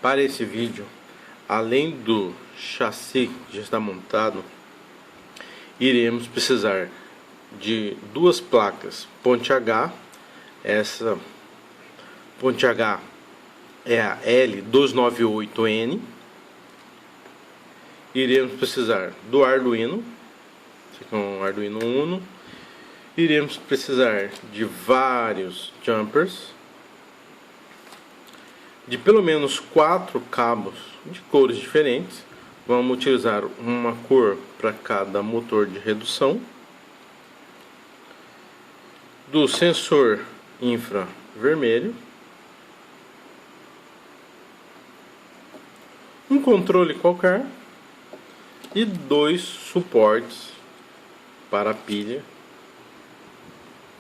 Para esse vídeo, além do chassi que já está montado, iremos precisar de duas placas ponte H. Essa ponte H é a L298N. Iremos precisar do Arduino, um Arduino Uno. Iremos precisar de vários jumpers, de pelo menos 4 cabos de cores diferentes. Vamos utilizar uma cor para cada motor de redução, do sensor infravermelho, um controle qualquer e 2 suportes para a pilha.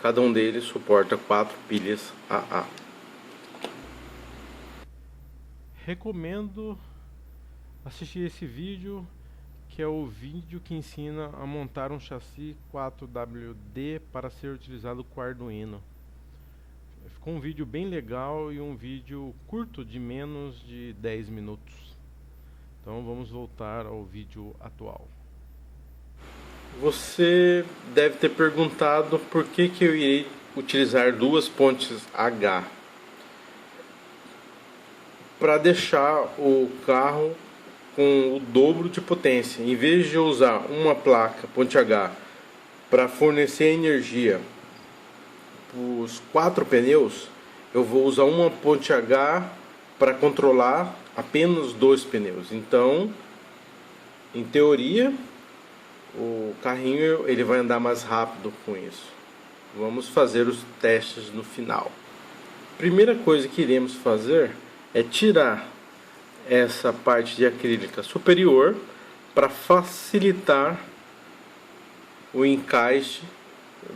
Cada um deles suporta 4 pilhas AA. Recomendo assistir esse vídeo, que é o vídeo que ensina a montar um chassi 4WD para ser utilizado com Arduino. Ficou um vídeo bem legal e um vídeo curto, de menos de 10 minutos. Então vamos voltar ao vídeo atual. Você deve ter perguntado por que eu irei utilizar duas pontes H. Para deixar o carro com o dobro de potência. Em vez de usar uma placa ponte H para fornecer energia para os 4 pneus, eu vou usar uma ponte H para controlar apenas 2 pneus. Então, em teoria, o carrinho ele vai andar mais rápido com isso. Vamos fazer os testes no final. Primeira coisa que iremos fazer é tirar essa parte de acrílica superior para facilitar o encaixe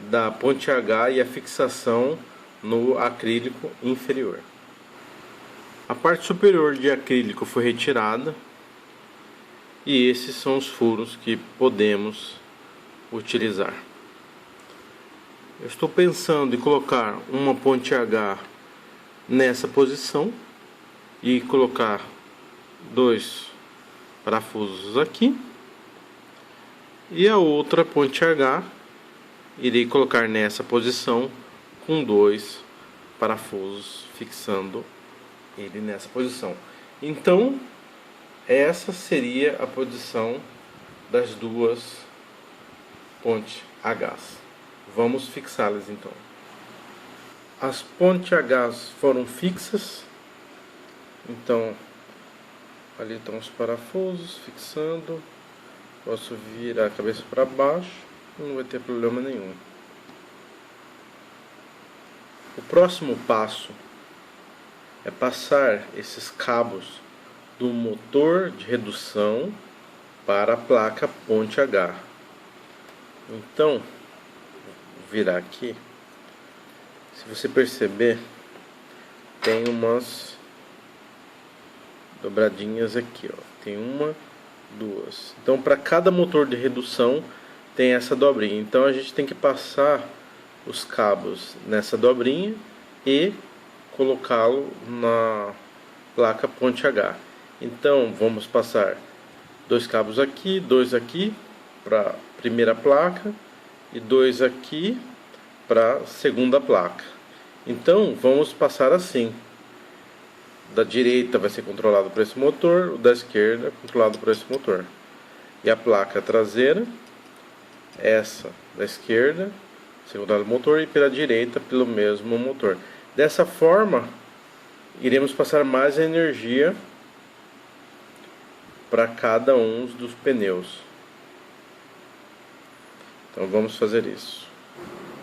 da ponte H e a fixação no acrílico inferior. A parte superior de acrílico foi retirada e esses são os furos que podemos utilizar. Eu estou pensando em colocar uma ponte H nessa posição e colocar 2 parafusos aqui, e a outra ponte H irei colocar nessa posição com 2 parafusos fixando ele nessa posição. Então essa seria a posição das duas pontes Hs. Vamos fixá-las então. As pontes Hs foram fixas, então ali estão os parafusos fixando. Posso virar a cabeça para baixo, não vai ter problema nenhum. O próximo passo é passar esses cabos do motor de redução para a placa ponte H. Então, vou virar aqui. Se você perceber, tem umas dobradinhas aqui, ó. Tem uma, duas. Então, para cada motor de redução tem essa dobrinha. Então, a gente tem que passar os cabos nessa dobrinha e colocá-lo na placa ponte H. Então, vamos passar 2 cabos aqui, 2 aqui para a primeira placa e 2 aqui para a segunda placa. Então, vamos passar assim. Da direita vai ser controlado por esse motor, o da esquerda controlado por esse motor. E a placa traseira, essa da esquerda, controlado pelo motor, e pela direita pelo mesmo motor. Dessa forma, iremos passar mais energia para cada um dos pneus. Então vamos fazer isso.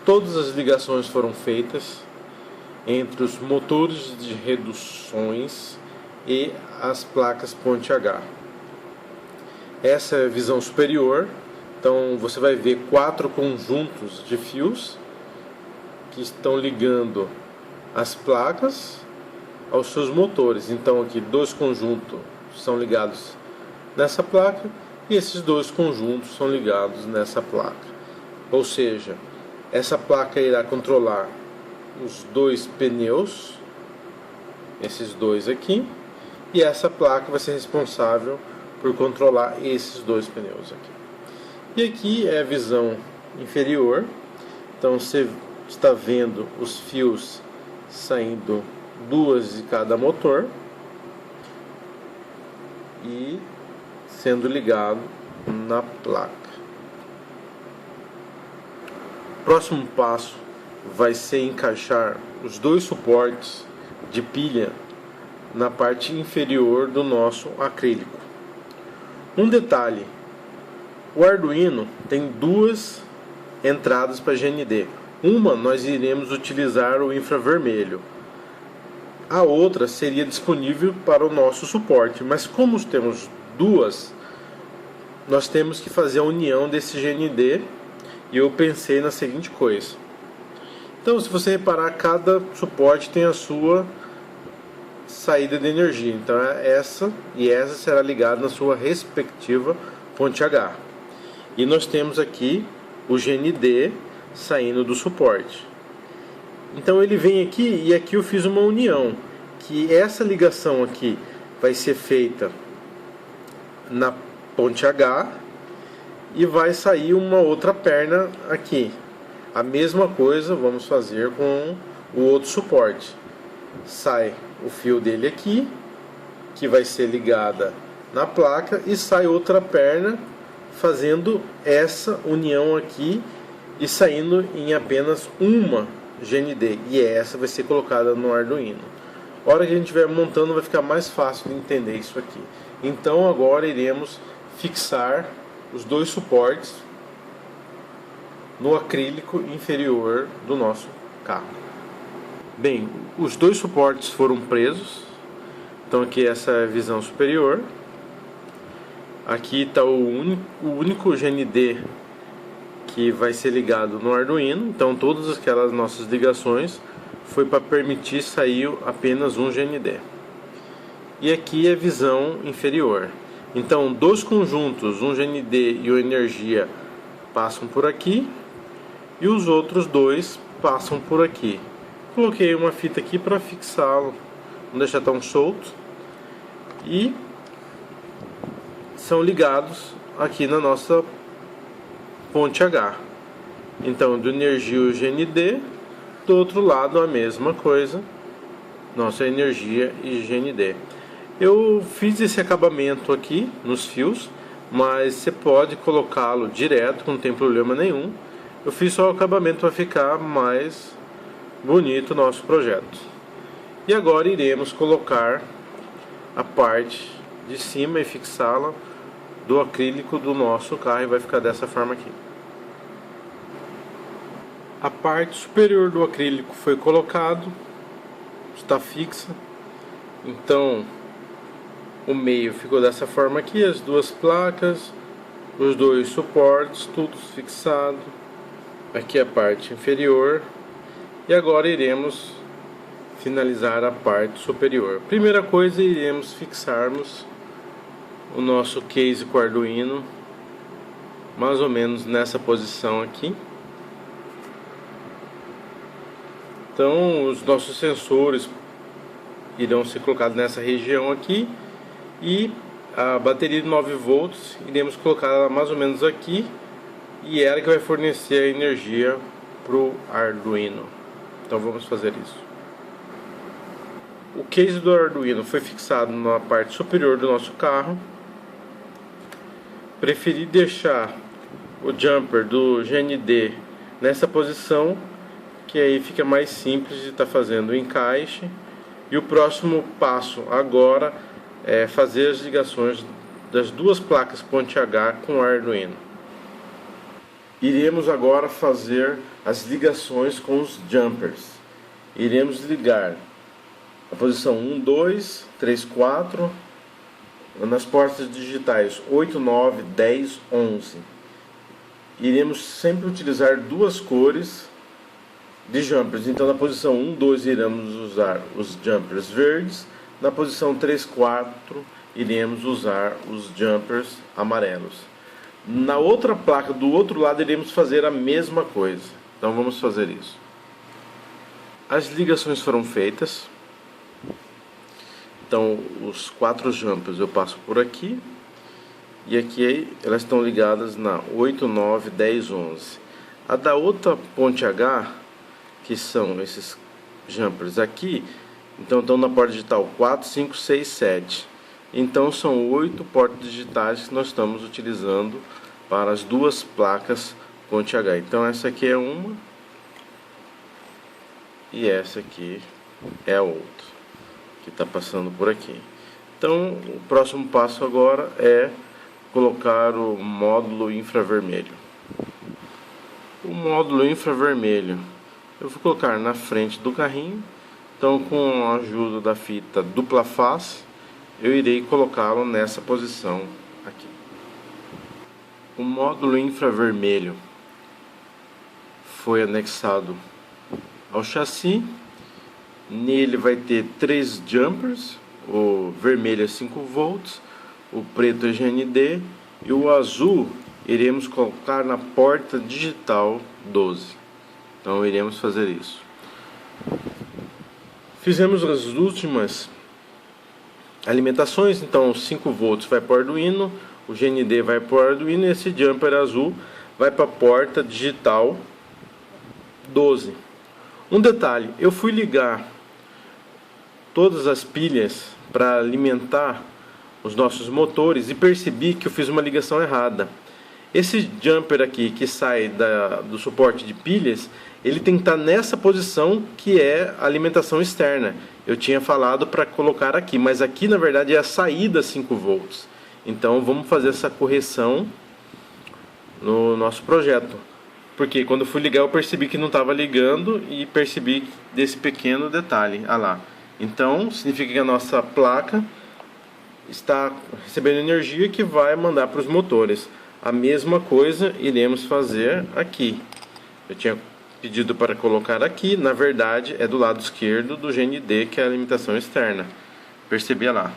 Todas as ligações foram feitas entre os motores de reduções e as placas ponte H. Essa é a visão superior. Então você vai ver 4 conjuntos de fios que estão ligando as placas aos seus motores. Então aqui 2 conjuntos são ligados nessa placa e esses 2 conjuntos são ligados nessa placa. Ou seja, essa placa irá controlar os 2 pneus, esses 2 aqui, e essa placa vai ser responsável por controlar esses dois pneus aqui. E aqui é a visão inferior, então você está vendo os fios saindo duas de cada motor e sendo ligado na placa. O próximo passo vai ser encaixar os dois suportes de pilha na parte inferior do nosso acrílico. Um detalhe: o Arduino tem duas entradas para GND. Uma nós iremos utilizar o infravermelho, a outra seria disponível para o nosso suporte, mas como temos duas, nós temos que fazer a união desse GND, e eu pensei na seguinte coisa. Então, se você reparar, cada suporte tem a sua saída de energia, então essa e essa será ligada na sua respectiva fonte H. E nós temos aqui o GND saindo do suporte. Então ele vem aqui, e aqui eu fiz uma união, que essa ligação aqui vai ser feita na ponte H e vai sair uma outra perna aqui. A mesma coisa vamos fazer com o outro suporte. Sai o fio dele aqui, que vai ser ligada na placa, e sai outra perna fazendo essa união aqui e saindo em apenas uma GND, e essa vai ser colocada no Arduino. A hora que a gente estiver montando vai ficar mais fácil de entender isso aqui. Então agora iremos fixar os dois suportes no acrílico inferior do nosso carro. Bem, os dois suportes foram presos. Então aqui essa é a visão superior. Aqui está o único GND que vai ser ligado no Arduino. Então todas aquelas nossas ligações foi para permitir sair apenas um GND. E aqui é a visão inferior. Então dois conjuntos, um GND e o energia, passam por aqui, e os outros dois passam por aqui. Coloquei uma fita aqui para fixá-lo, não deixar tão solto, e são ligados aqui na nossa ponte H. Então do energia o GND, do outro lado a mesma coisa, nossa energia e GND. Eu fiz esse acabamento aqui nos fios, mas você pode colocá-lo direto, não tem problema nenhum. Eu fiz só o acabamento para ficar mais bonito o nosso projeto. E agora iremos colocar a parte de cima e fixá-la do acrílico do nosso carro, e vai ficar dessa forma aqui. A parte superior do acrílico foi colocado, está fixa. Então o meio ficou dessa forma aqui, as duas placas, os dois suportes, tudo fixado. Aqui a parte inferior. E agora iremos finalizar a parte superior. Primeira coisa, iremos fixarmos o nosso case com Arduino mais ou menos nessa posição aqui. Então os nossos sensores irão ser colocados nessa região aqui, e a bateria de 9 volts iremos colocar ela mais ou menos aqui, e ela que vai fornecer a energia para o Arduino. Então vamos fazer isso. O case do Arduino foi fixado na parte superior do nosso carro. Preferi deixar o jumper do GND nessa posição, que aí fica mais simples de estar fazendo o encaixe. E o próximo passo agora é fazer as ligações das duas placas ponte H com o Arduino. Iremos agora fazer as ligações com os jumpers. Iremos ligar a posição 1, 2, 3, 4 nas portas digitais 8, 9, 10, 11. Iremos sempre utilizar duas cores de jumpers. Então na posição 1, 2 iremos usar os jumpers verdes, na posição 3, 4 iremos usar os jumpers amarelos. Na outra placa do outro lado iremos fazer a mesma coisa. Então vamos fazer isso. As ligações foram feitas. Então os 4 jumpers eu passo por aqui, e aqui elas estão ligadas na 8, 9, 10, 11. A da outra ponte H, que são esses jumpers aqui, então estão na porta digital 4, 5, 6, 7. Então são 8 portas digitais que nós estamos utilizando para as duas placas ponte H. Então essa aqui é uma e essa aqui é a outra que está passando por aqui. Então o próximo passo agora é colocar o módulo infravermelho. O módulo infravermelho eu vou colocar na frente do carrinho. Então, com a ajuda da fita dupla face, eu irei colocá-lo nessa posição aqui. O módulo infravermelho foi anexado ao chassi. Nele vai ter 3 jumpers, o vermelho é 5 volts, o preto é GND e o azul iremos colocar na porta digital 12. Então iremos fazer isso. Fizemos as últimas alimentações, então 5 volts vai para o Arduino, o GND vai para o Arduino e esse jumper azul vai para a porta digital 12. Um detalhe, eu fui ligar todas as pilhas para alimentar os nossos motores e percebi que eu fiz uma ligação errada. Esse jumper aqui que sai do suporte de pilhas, ele tem que estar nessa posição que é a alimentação externa. Eu tinha falado para colocar aqui, mas aqui na verdade é a saída 5 volts. Então vamos fazer essa correção no nosso projeto. Porque quando eu fui ligar eu percebi que não estava ligando e percebi desse pequeno detalhe. Ah lá. Então significa que a nossa placa está recebendo energia que vai mandar para os motores. A mesma coisa iremos fazer aqui. Eu tinha pedido para colocar aqui, na verdade é do lado esquerdo do GND, que é a alimentação externa. Percebia lá,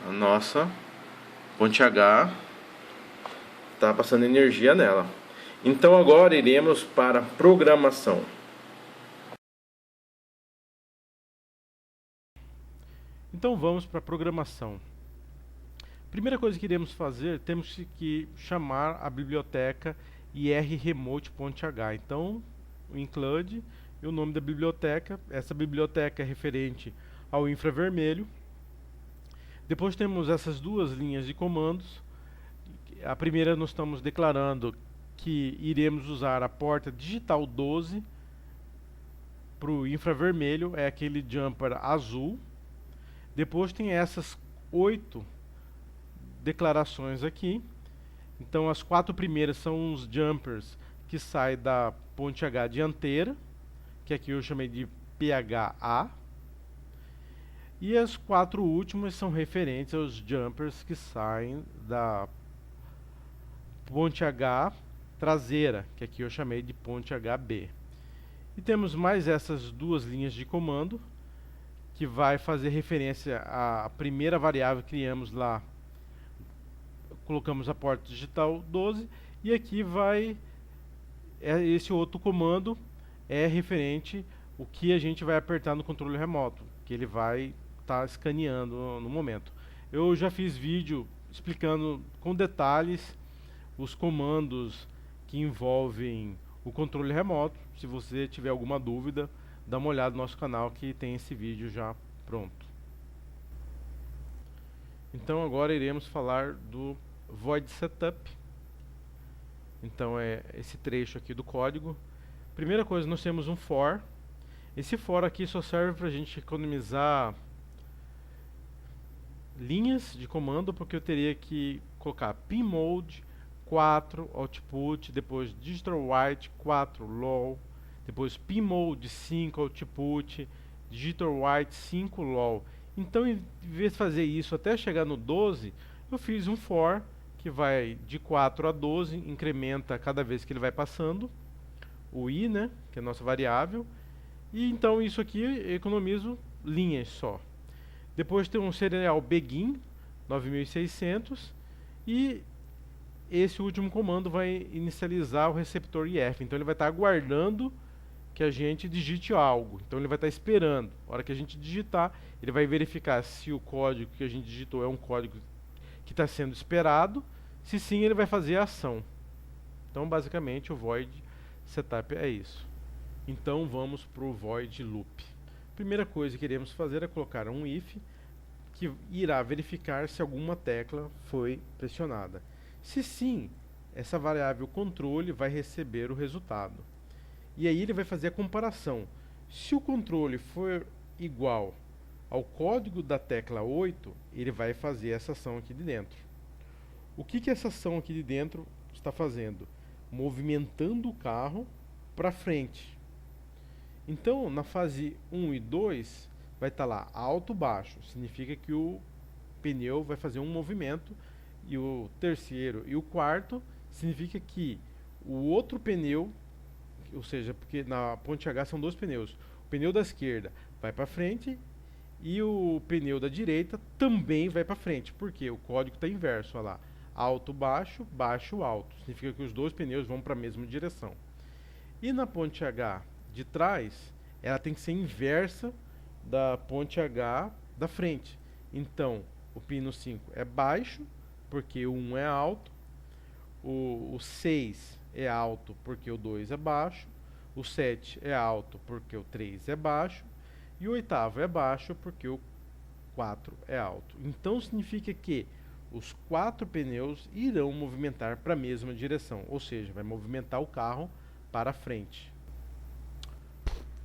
a nossa ponte H está passando energia nela. Então agora iremos para programação. Então vamos para a programação. Primeira coisa que iremos fazer, temos que chamar a biblioteca irremote.h. Então, o include e o nome da biblioteca. Essa biblioteca é referente ao infravermelho. Depois temos essas duas linhas de comandos. A primeira nós estamos declarando que iremos usar a porta digital 12 para o infravermelho, é aquele jumper azul. Depois tem essas 8 declarações aqui. Então as 4 primeiras são os jumpers que saem da ponte H dianteira, que aqui eu chamei de PHA. E as 4 últimas são referentes aos jumpers que saem da ponte H traseira, que aqui eu chamei de ponte HB. E temos mais essas duas linhas de comando, que vai fazer referência à primeira variável que criamos lá. Colocamos a porta digital 12 e aqui vai esse outro comando é referente o que a gente vai apertar no controle remoto, que ele vai estar escaneando no momento. Eu já fiz vídeo explicando com detalhes os comandos que envolvem o controle remoto. Se você tiver alguma dúvida, dá uma olhada no nosso canal que tem esse vídeo já pronto. Então agora iremos falar do void setup. Então é esse trecho aqui do código. Primeira coisa, nós temos um for. Esse for aqui só serve para a gente economizar linhas de comando, porque eu teria que colocar pinmode 4 output, depois digital write 4 low, depois pinmode 5 output, digital write 5 low. Então, em vez de fazer isso até chegar no 12, eu fiz um for que vai de 4 a 12, incrementa cada vez que ele vai passando o i, né, que é a nossa variável. E então isso aqui eu economizo linhas só. Depois tem um serial begin 9600 e esse último comando vai inicializar o receptor IF. Então ele vai estar aguardando que a gente digite algo. Então ele vai estar esperando. A hora que a gente digitar, ele vai verificar se o código que a gente digitou é um código que está sendo esperado. Se sim, ele vai fazer a ação. Então basicamente o void setup é isso. Então vamos para o void loop. Primeira coisa que queremos fazer é colocar um if que irá verificar se alguma tecla foi pressionada. Se sim, essa variável controle vai receber o resultado. E aí ele vai fazer a comparação. Se o controle for igual ao código da tecla 8, ele vai fazer essa ação aqui de dentro. O que essa ação aqui de dentro está fazendo? Movimentando o carro para frente. Então, na fase 1 e 2, vai estar lá alto, baixo. Significa que o pneu vai fazer um movimento. E o terceiro e o quarto significa que o outro pneu, ou seja, porque na ponte H são dois pneus. O pneu da esquerda vai para frente e o pneu da direita também vai para frente. Porque o código está inverso, olha lá. Alto, baixo, baixo, alto. Significa que os dois pneus vão para a mesma direção. E na ponte H de trás, ela tem que ser inversa da ponte H da frente. Então, o pino 5 é baixo, porque o 1 é alto. O 6 é alto, porque o 2 é baixo. O 7 é alto, porque o 3 é baixo. E o oitavo é baixo, porque o 4 é alto. Então, significa que os 4 pneus irão movimentar para a mesma direção. Ou seja, vai movimentar o carro para frente.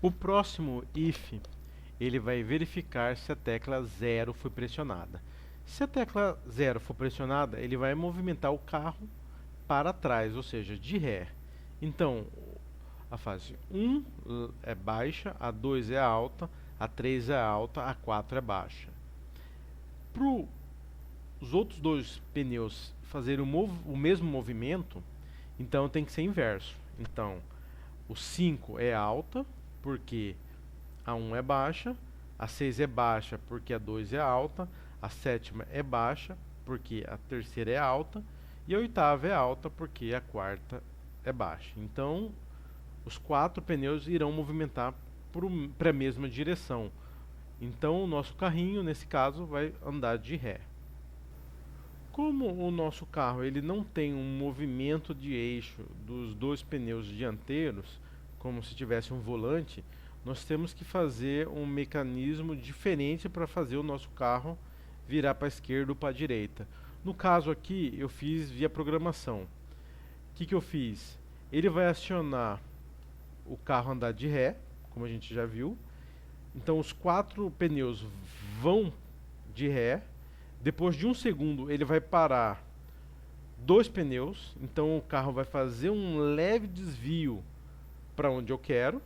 O próximo if, ele vai verificar se a tecla 0 foi pressionada. Se a tecla 0 for pressionada, ele vai movimentar o carro para trás, ou seja, de ré. Então, a fase 1 é baixa, a 2 é alta, a 3 é alta, a 4 é baixa. Para os outros dois pneus fazerem o mesmo movimento, então tem que ser inverso. Então, o 5 é alta, porque a 1 é baixa, a 6 é baixa porque a 2 é alta, a sétima é baixa porque a terceira é alta e a oitava é alta porque a quarta é baixa. Então, os 4 pneus irão movimentar para a mesma direção. Então, o nosso carrinho, nesse caso, vai andar de ré. Como o nosso carro ele não tem um movimento de eixo dos dois pneus dianteiros, como se tivesse um volante, nós temos que fazer um mecanismo diferente para fazer o nosso carro virar para a esquerda ou para a direita. No caso aqui, eu fiz via programação. O que eu fiz? Ele vai acionar o carro andar de ré, como a gente já viu. Então os 4 pneus vão de ré. Depois de 1 segundo, ele vai parar 2 pneus. Então o carro vai fazer um leve desvio para onde eu quero,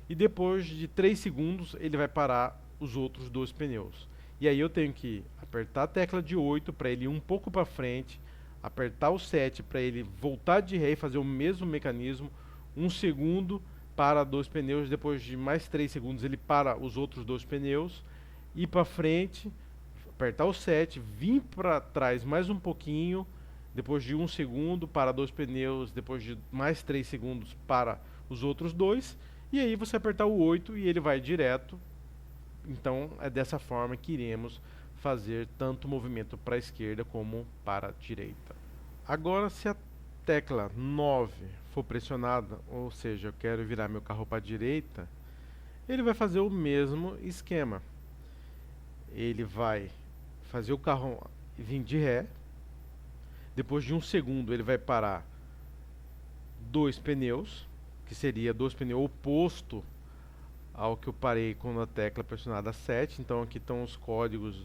e depois de 3 segundos ele vai parar os outros 2 pneus. E aí eu tenho que apertar a tecla de 8 para ele ir um pouco para frente, apertar o 7 para ele voltar de ré e fazer o mesmo mecanismo, 1 segundo para 2 pneus, depois de mais 3 segundos ele para os outros 2 pneus, ir para frente, apertar o 7, vir para trás mais um pouquinho, depois de 1 segundo para 2 pneus, depois de mais 3 segundos para os outros 2, e aí você apertar o 8 e ele vai direto. Então é dessa forma que iremos fazer tanto movimento para a esquerda como para a direita. Agora, se a tecla 9 for pressionada, ou seja, eu quero virar meu carro para a direita, ele vai fazer o mesmo esquema. Ele vai fazer o carro vir de ré. Depois de 1 segundo ele vai parar 2 pneus, que seria 2 pneus oposto ao que eu parei com a tecla pressionada 7. Então aqui estão os códigos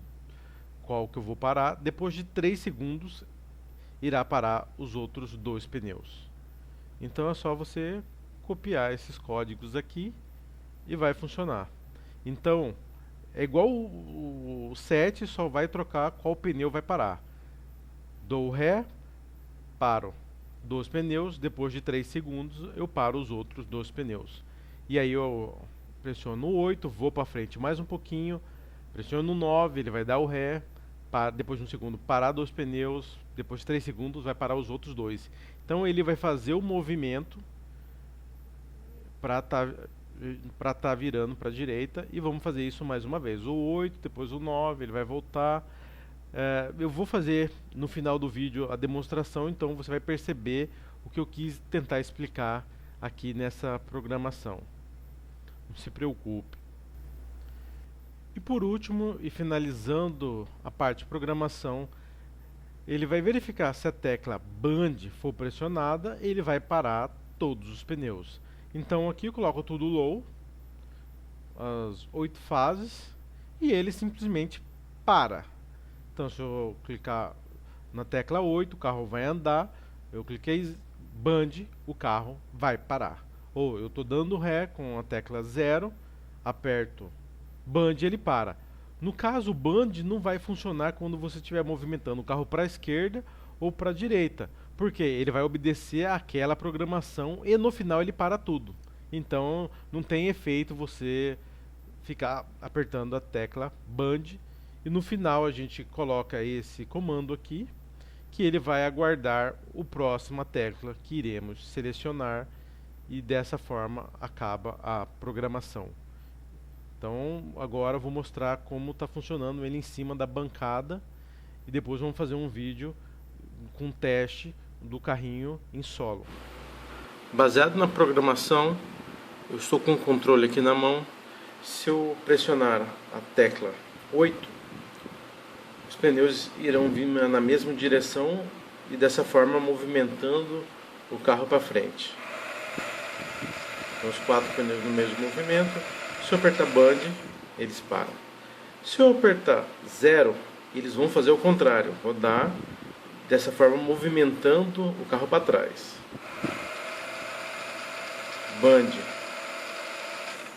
qual que eu vou parar. Depois de 3 segundos irá parar os outros 2 pneus. Então é só você copiar esses códigos aqui e vai funcionar. Então é igual o 7, só vai trocar qual pneu vai parar. Dou ré, paro 2 pneus, depois de 3 segundos eu paro os outros 2 pneus. E aí eu pressiono o 8, vou para frente mais um pouquinho, pressiono o 9, ele vai dar o ré, depois de 1 segundo parar 2 pneus, depois de 3 segundos vai parar os outros 2. Então ele vai fazer o movimento para tá virando para a direita, e vamos fazer isso mais uma vez. O 8, depois o 9, ele vai voltar. Eu vou fazer no final do vídeo a demonstração, então você vai perceber o que eu quis tentar explicar aqui nessa programação. Não se preocupe. E por último, e finalizando a parte de programação, ele vai verificar se a tecla Band for pressionada, ele vai parar todos os pneus. Então aqui eu coloco tudo low, as 8 fases, e ele simplesmente para. Então se eu clicar na tecla 8, o carro vai andar, eu cliquei Band, o carro vai parar. Ou eu estou dando ré com a tecla 0, aperto Band, ele para. No caso, o Band não vai funcionar quando você estiver movimentando o carro para a esquerda ou para a direita, porque ele vai obedecer àquela programação e no final ele para tudo. Então não tem efeito você ficar apertando a tecla Band, e no final a gente coloca esse comando aqui, que ele vai aguardar a próxima tecla que iremos selecionar, e dessa forma acaba a programação. Então agora eu vou mostrar como está funcionando ele em cima da bancada, e depois vamos fazer um vídeo com um teste do carrinho em solo. Baseado na programação, eu estou com o controle aqui na mão. Se eu pressionar a tecla 8, os pneus irão vir na mesma direção e dessa forma movimentando o carro para frente. Então, os 4 pneus no mesmo movimento. Se eu apertar Band, eles param. Se eu apertar 0, eles vão fazer o contrário, rodar dessa forma movimentando o carro para trás. Band,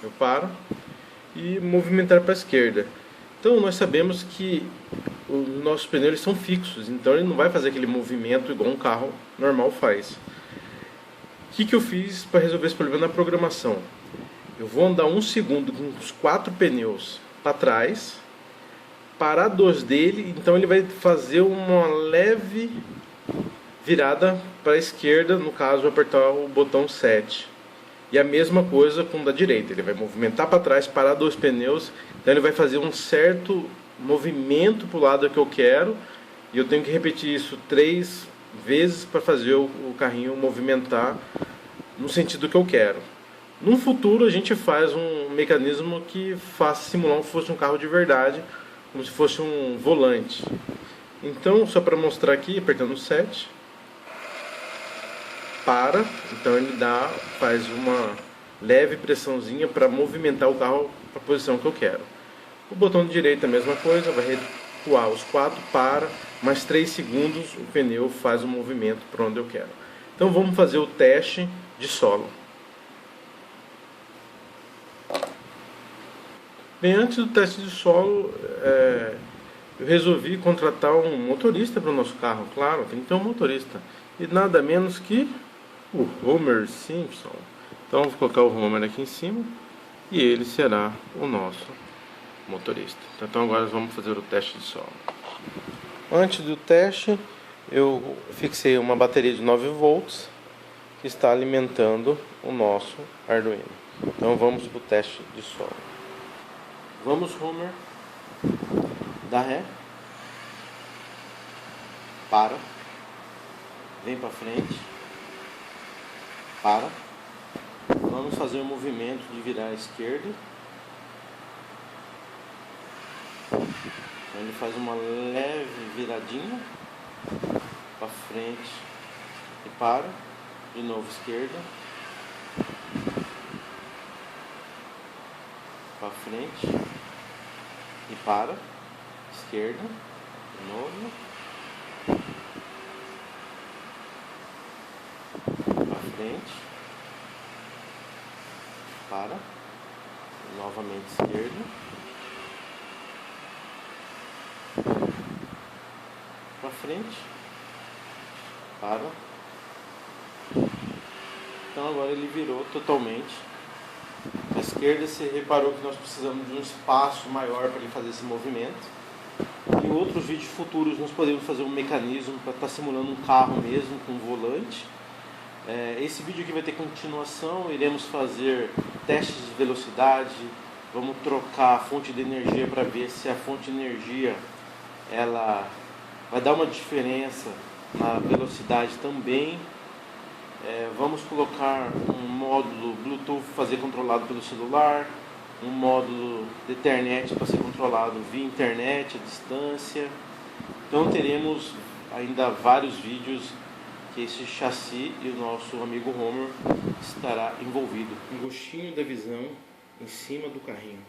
eu paro, e movimentar para a esquerda. Então nós sabemos que os nossos pneus são fixos, então ele não vai fazer aquele movimento igual um carro normal faz. O que eu fiz para resolver esse problema na programação? Eu vou andar 1 segundo com os 4 pneus para trás, parar 2 dele, então ele vai fazer uma leve virada para a esquerda, no caso apertar o botão 7. E a mesma coisa com o da direita, ele vai movimentar para trás, parar 2 pneus, então ele vai fazer um certo movimento para o lado que eu quero, e eu tenho que repetir isso 3 vezes para fazer o carrinho movimentar no sentido que eu quero. No futuro a gente faz um mecanismo que faça simular como se fosse um carro de verdade, como se fosse um volante. Então, só para mostrar aqui, apertando 7, para, então ele faz uma leve pressãozinha para movimentar o carro para a posição que eu quero. O botão de direita a mesma coisa, vai recuar os 4, para, mais 3 segundos o pneu faz o movimento para onde eu quero. Então vamos fazer o teste de solo. Bem, antes do teste de solo, eu resolvi contratar um motorista para o nosso carro. Claro, tem que ter um motorista. E nada menos que o Homer Simpson. Então vou colocar o Homer aqui em cima e ele será o nosso motorista. Então agora vamos fazer o teste de solo. Antes do teste, eu fixei uma bateria de 9 volts que está alimentando o nosso Arduino. Então vamos para o teste de solo. Vamos, Homer, dá ré, para, vem para frente, para, vamos fazer um movimento de virar à esquerda, então ele faz uma leve viradinha para frente e para, de novo esquerda, para frente e para, esquerda, de novo, para frente, para, novamente esquerda, para frente, para. Então agora ele virou totalmente. À esquerda, você reparou que nós precisamos de um espaço maior para ele fazer esse movimento. Em outros vídeos futuros nós podemos fazer um mecanismo para estar simulando um carro mesmo, com um volante. Esse vídeo aqui vai ter continuação, iremos fazer testes de velocidade, vamos trocar a fonte de energia para ver se a fonte de energia ela vai dar uma diferença na velocidade também. Vamos colocar um módulo Bluetooth fazer controlado pelo celular, um módulo de Ethernet para ser controlado via internet à distância. Então teremos ainda vários vídeos que esse chassi e o nosso amigo Homer estará envolvido. Um gostinho da visão em cima do carrinho.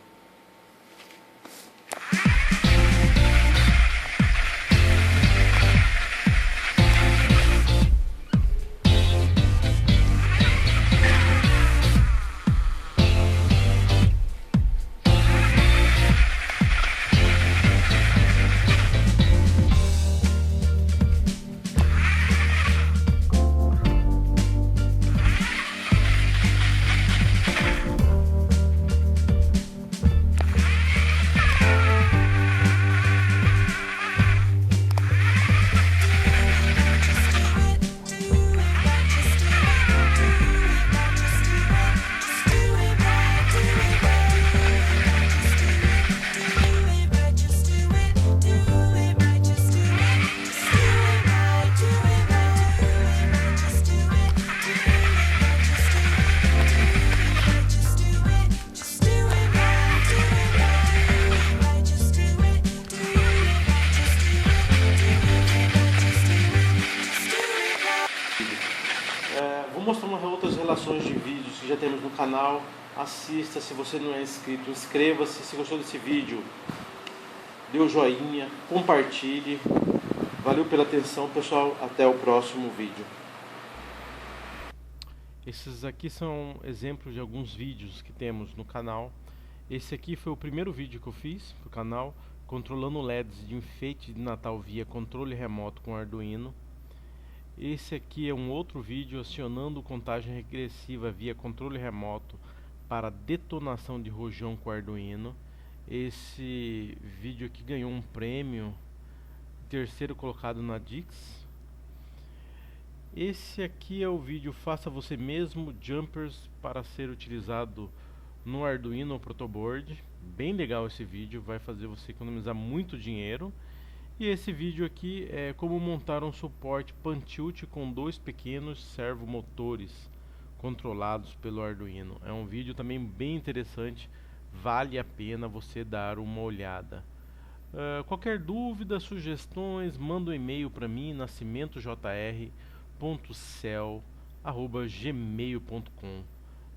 Vou mostrar outras relações de vídeos que já temos no canal. Assista, se você não é inscrito, inscreva-se. Se gostou desse vídeo, dê o joinha, compartilhe. Valeu pela atenção, pessoal. Até o próximo vídeo. Esses aqui são exemplos de alguns vídeos que temos no canal. Esse aqui foi o primeiro vídeo que eu fiz pro canal, controlando LEDs de enfeite de Natal via controle remoto com Arduino. Esse aqui é um outro vídeo acionando contagem regressiva via controle remoto para detonação de rojão com Arduino. Esse vídeo aqui ganhou um prêmio, terceiro colocado na Dix. Esse aqui é o vídeo Faça Você Mesmo Jumpers para ser utilizado no Arduino Protoboard. Bem legal esse vídeo, vai fazer você economizar muito dinheiro. E esse vídeo aqui é como montar um suporte pan-tilt com dois pequenos servomotores controlados pelo Arduino. É um vídeo também bem interessante, vale a pena você dar uma olhada. Qualquer dúvida, sugestões, manda um e-mail para mim, nascimentojr.cel@gmail.com.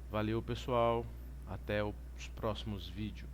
Valeu, pessoal, até os próximos vídeos.